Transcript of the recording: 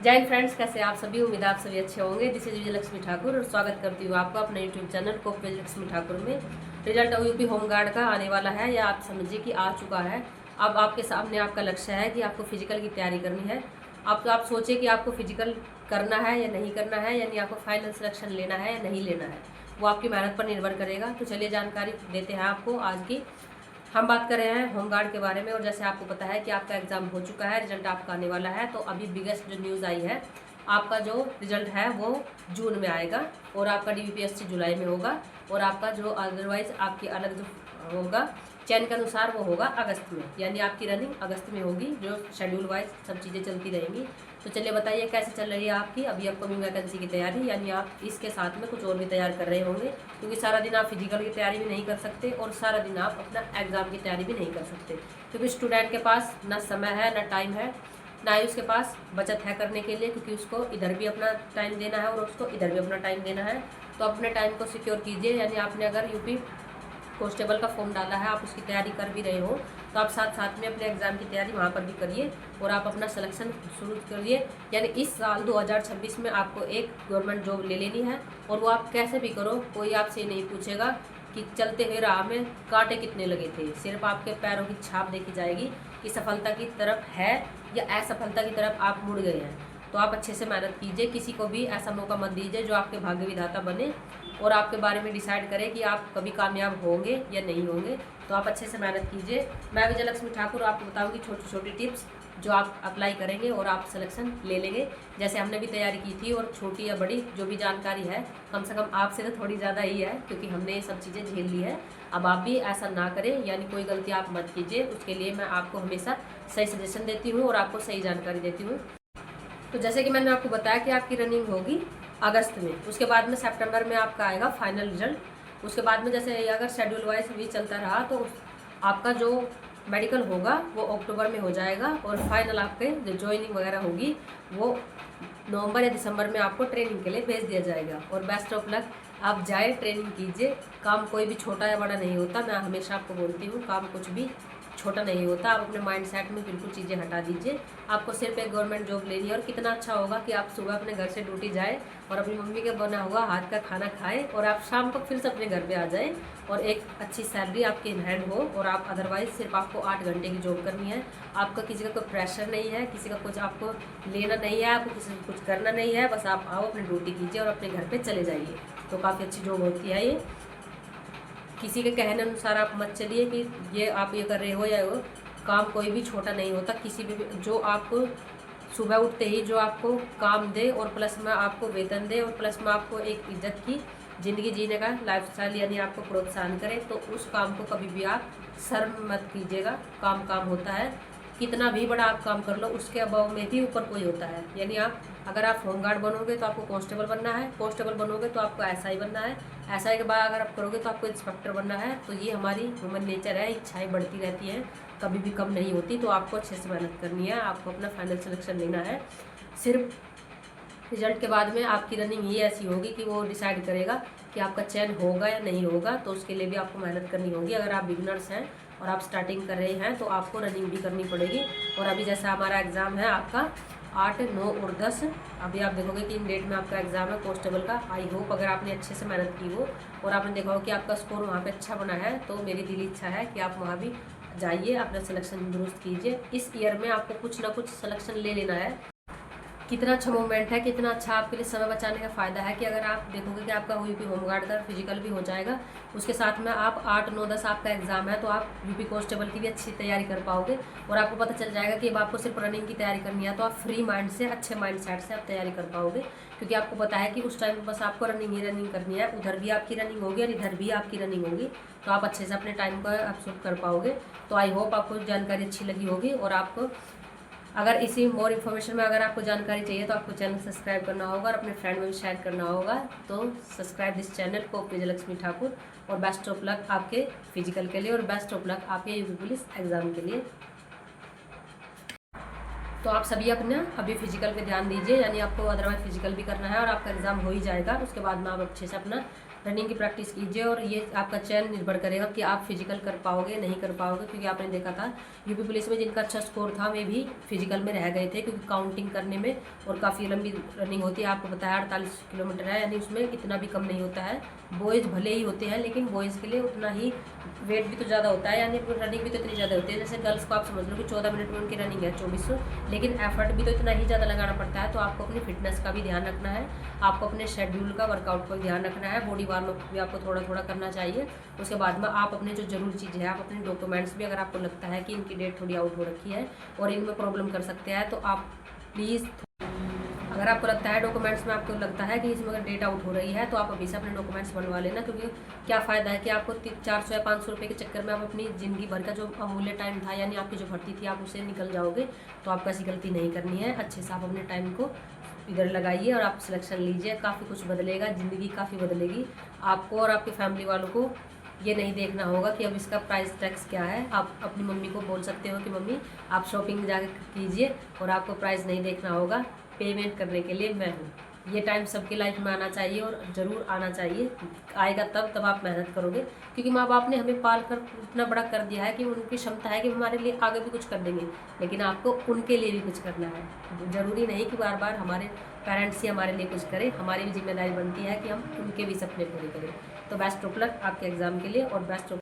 जय हिंद फ्रेंड्स, कैसे आप सभी। उम्मीद आप सभी अच्छे होंगे। दिस इज विजयलक्ष्मी ठाकुर और स्वागत करती हूँ आपका अपने यूट्यूब चैनल को विजयलक्ष्मी ठाकुर में। रिजल्ट यूपी होमगार्ड का आने वाला है या आप समझिए कि आ चुका है। अब आपके सामने आपका लक्ष्य है कि आपको फिजिकल की तैयारी करनी है। अब तो आप सोचिए कि आपको फिजिकल करना है या नहीं करना है, यानी आपको फाइनल सिलेक्शन लेना है या नहीं लेना है। वो आपकी मेहनत पर निर्भर करेगा। तो चलिए जानकारी देते हैं आपको। आज की हम बात कर रहे हैं होमगार्ड के बारे में। और जैसे आपको पता है कि आपका एग्ज़ाम हो चुका है, रिजल्ट आपका आने वाला है। तो अभी बिगेस्ट जो न्यूज़ आई है, आपका जो रिजल्ट है वो जून में आएगा और आपका DBPSC जुलाई में होगा और आपका जो अदरवाइज आपकी अलग जो होगा चयन के अनुसार वो होगा अगस्त में, यानी आपकी रनिंग अगस्त में होगी। जो शेड्यूल वाइज सब चीज़ें चलती रहेंगी। तो चलिए बताइए कैसे चल रही है आपकी अभी अपकमिंग वैकेंसी की तैयारी, यानी आप इसके साथ में कुछ और भी तैयार कर रहे होंगे, क्योंकि सारा दिन आप फिजिकल की तैयारी भी नहीं कर सकते और सारा दिन आप अपना एग्ज़ाम की तैयारी भी नहीं कर सकते, क्योंकि स्टूडेंट के पास ना समय है ना टाइम है, ना ही उसके पास बचत है करने के लिए, क्योंकि उसको इधर भी अपना टाइम देना है और उसको इधर भी अपना टाइम देना है। तो अपने टाइम को सिक्योर कीजिए। यानी आपने अगर यूपी कांस्टेबल का फॉर्म डाला है, आप उसकी तैयारी कर भी रहे हो, तो आप साथ साथ में अपने एग्ज़ाम की तैयारी वहाँ पर भी करिए और आप अपना सिलेक्शन शुरू करिए। यानी इस साल 2026 में आपको एक गवर्नमेंट जॉब ले लेनी है और वो आप कैसे भी करो, कोई आपसे नहीं पूछेगा कि चलते हुए राह में कांटे कितने लगे थे। सिर्फ आपके पैरों की छाप देखी जाएगी कि सफलता की तरफ है या असफलता की तरफ आप मुड़ गए हैं। तो आप अच्छे से मेहनत कीजिए। किसी को भी ऐसा मौका मत दीजिए जो आपके भाग्य विधाता बने और आपके बारे में डिसाइड करें कि आप कभी कामयाब होंगे या नहीं होंगे। तो आप अच्छे से मेहनत कीजिए। मैं विजयलक्ष्मी ठाकुर आपको बताऊंगी छोटी छोटी टिप्स जो आप अप्लाई करेंगे और आप सिलेक्शन ले लेंगे। जैसे हमने भी तैयारी की थी, और छोटी या बड़ी जो भी जानकारी है, कम से कम आपसे तो थोड़ी ज़्यादा ही है, क्योंकि हमने ये सब चीज़ें झेल ली है। अब आप भी ऐसा ना करें, यानी कोई गलती आप मत कीजिए। उसके लिए मैं आपको हमेशा सही सजेशन देती हूँ और आपको सही जानकारी देती हूँ। तो जैसे कि मैंने आपको बताया कि आपकी रनिंग होगी अगस्त में, उसके बाद में सितंबर में आपका आएगा फाइनल रिजल्ट। उसके बाद में जैसे अगर शेड्यूल वाइज भी चलता रहा तो आपका जो मेडिकल होगा वो अक्टूबर में हो जाएगा और फाइनल आपके जो ज्वाइनिंग वगैरह होगी वो नवंबर या दिसंबर में आपको ट्रेनिंग के लिए भेज दिया जाएगा। और बेस्ट ऑफ लक, आप जाए ट्रेनिंग कीजिए। काम कोई भी छोटा या बड़ा नहीं होता, मैं हमेशा आपको बोलती हूँ, काम कुछ भी छोटा नहीं होता। आप अपने माइंड सेट में बिल्कुल चीज़ें हटा दीजिए। आपको सिर्फ एक गवर्नमेंट जॉब लेनी है। और कितना अच्छा होगा कि आप सुबह अपने घर से ड्यूटी जाए और अपनी मम्मी के बना हुआ हाथ का खाना खाएं और आप शाम को फिर से अपने घर पे आ जाएं और एक अच्छी सैलरी आपके इन हैंड हो। और आप अदरवाइज सिर्फ आपको 8 घंटे की जॉब करनी है। आपका किसी का कोई प्रेशर नहीं है, किसी का कुछ आपको लेना नहीं है, आपको किसी को कुछ करना नहीं है। बस आप आओ, अपनी ड्यूटी कीजिए और अपने घर पर चले जाइए। तो काफ़ी अच्छी जॉब होती है ये। किसी के कहने अनुसार आप मत चलिए कि ये आप ये कर रहे हो या वो। काम कोई भी छोटा नहीं होता। किसी भी जो आपको सुबह उठते ही जो आपको काम दे और प्लस में आपको वेतन दे और प्लस में आपको एक इज्जत की ज़िंदगी जीने का लाइफस्टाइल यानी आपको प्रोत्साहन करे, तो उस काम को कभी भी आप शर्म मत कीजिएगा। काम काम होता है। कितना भी बड़ा आप काम कर लो, उसके अभाव में भी ऊपर कोई होता है। यानी आप अगर आप होमगार्ड बनोगे तो आपको कांस्टेबल बनना है, कांस्टेबल बनोगे तो आपको SI बनना है, SI के बाद अगर आप करोगे तो आपको इंस्पेक्टर बनना है। तो ये हमारी ह्यूमन नेचर है, इच्छाएं बढ़ती रहती हैं, कभी भी कम नहीं होती। तो आपको अच्छे से मेहनत करनी है, आपको अपना फाइनल सिलेक्शन लेना है। सिर्फ रिजल्ट के बाद में आपकी रनिंग ही ऐसी होगी कि वो डिसाइड करेगा कि आपका चयन होगा या नहीं होगा। तो उसके लिए भी आपको मेहनत करनी होगी। अगर आप बिगिनर्स हैं और आप स्टार्टिंग कर रहे हैं तो आपको रनिंग भी करनी पड़ेगी। और अभी जैसा हमारा एग्ज़ाम है आपका 8, 9 और 10, अभी आप देखोगे कि इन डेट में आपका एग्ज़ाम है कांस्टेबल का। आई होप अगर आपने अच्छे से मेहनत की हो और आपने देखा हो कि आपका स्कोर वहाँ पे अच्छा बना है, तो मेरी दिली इच्छा है कि आप वहाँ भी जाइए, अपना सिलेक्शन दुरुस्त कीजिए। इस ईयर में आपको कुछ ना कुछ सिलेक्शन ले लेना है। कितना अच्छा मूवमेंट है, कितना अच्छा आपके लिए समय बचाने का फ़ायदा है कि अगर आप देखोगे कि आपका यूपी होमगार्ड का फिजिकल भी हो जाएगा, उसके साथ में आप 8, 9, 10 आपका एग्ज़ाम है, तो आप यूपी कांस्टेबल की भी अच्छी तैयारी कर पाओगे। और आपको पता चल जाएगा कि अब आपको सिर्फ रनिंग की तैयारी करनी है, तो आप फ्री माइंड से, अच्छे माइंड सेट से आप तैयारी कर पाओगे। क्योंकि आपको पता है कि उस टाइम बस आपको रनिंग ही रनिंग करनी है। उधर भी आपकी रनिंग होगी और इधर भी आपकी रनिंग होगी, तो आप अच्छे से अपने टाइम को आप शूट कर पाओगे। तो आई होप आपको जानकारी अच्छी लगी होगी। और आपको अगर इसी मोर इन्फॉर्मेशन में अगर आपको जानकारी चाहिए तो आपको चैनल सब्सक्राइब करना होगा और अपने फ्रेंड में भी शेयर करना होगा। तो सब्सक्राइब दिस चैनल को विजयलक्ष्मी ठाकुर। और बेस्ट ऑफ लक आपके फिजिकल के लिए और बेस्ट ऑफ लक आपके यूपी पुलिस एग्ज़ाम के लिए। तो आप सभी अपना अभी फिजिकल पे ध्यान दीजिए, यानी आपको अदरवाइज फिजिकल भी करना है और आपका एग्ज़ाम हो ही जाएगा। उसके बाद में आप अच्छे से अपना रनिंग की प्रैक्टिस कीजिए और ये आपका चयन निर्भर करेगा कि आप फिजिकल कर पाओगे नहीं कर पाओगे, क्योंकि आपने देखा था यूपी पुलिस में जिनका अच्छा स्कोर था वे भी फिजिकल में रह गए थे, क्योंकि काउंटिंग करने में और काफ़ी लंबी रनिंग होती है। आपको बताया 48 किलोमीटर है, यानी उसमें इतना भी कम नहीं होता है। बॉयज़ भले ही होते हैं लेकिन बॉयज़ के लिए उतना ही वेट भी तो ज़्यादा होता है, यानी रनिंग भी तो इतनी ज़्यादा होती है। जैसे गर्ल्स को आप समझ लो कि 14 मिनट में उनकी रनिंग है 2400, लेकिन एफर्ट भी तो इतना ही ज़्यादा लगाना पड़ता है। तो आपको अपनी फिटनेस का भी ध्यान रखना है, आपको अपने शेड्यूल का वर्कआउट का भी ध्यान रखना है, बॉडी वार्म अप भी आपको थोड़ा थोड़ा करना चाहिए। उसके बाद में आप अपने जो जरूरी चीज़ है, आप अपने डॉक्यूमेंट्स भी, अगर आपको लगता है कि इनकी डेट थोड़ी आउट हो रखी है और इनमें प्रॉब्लम कर सकते हैं, तो आप प्लीज़, अगर आपको लगता है डॉक्यूमेंट्स में आपको लगता है कि इसमें अगर डेट आउट हो रही है तो आप अभी से अपने डॉक्यूमेंट्स बनवा लेना, क्योंकि क्या फ़ायदा है कि आपको 400 या 500 रुपये के चक्कर में आप अपनी ज़िंदगी भर का जो अमूल्य टाइम था, यानी आपकी जो भर्ती थी, आप उसे निकल जाओगे। तो आपको ऐसी गलती नहीं करनी है। अच्छे से आप अपने टाइम को इधर लगाइए और आप सिलेक्शन लीजिए, काफ़ी कुछ बदलेगा, ज़िंदगी काफ़ी बदलेगी। आपको और आपकी फैमिली वालों को ये नहीं देखना होगा कि अब इसका प्राइस टैक्स क्या है। आप अपनी मम्मी को बोल सकते हो कि मम्मी आप शॉपिंग जाकर कीजिए और आपको प्राइस नहीं देखना होगा, पेमेंट करने के लिए मैं हूँ। ये टाइम सबकी लाइफ में आना चाहिए और ज़रूर आना चाहिए। आएगा तब आप मेहनत करोगे, क्योंकि माँ बाप ने हमें पाल कर इतना बड़ा कर दिया है कि उनकी क्षमता है कि हमारे लिए आगे भी कुछ कर देंगे, लेकिन आपको उनके लिए भी कुछ करना है। ज़रूरी नहीं कि बार बार हमारे पेरेंट्स ही हमारे लिए कुछ करें, हमारी भी जिम्मेदारी बनती है कि हम उनके भी सपने पूरे करें। तो बेस्ट ऑफ लक आपके एग्ज़ाम के लिए और बेस्ट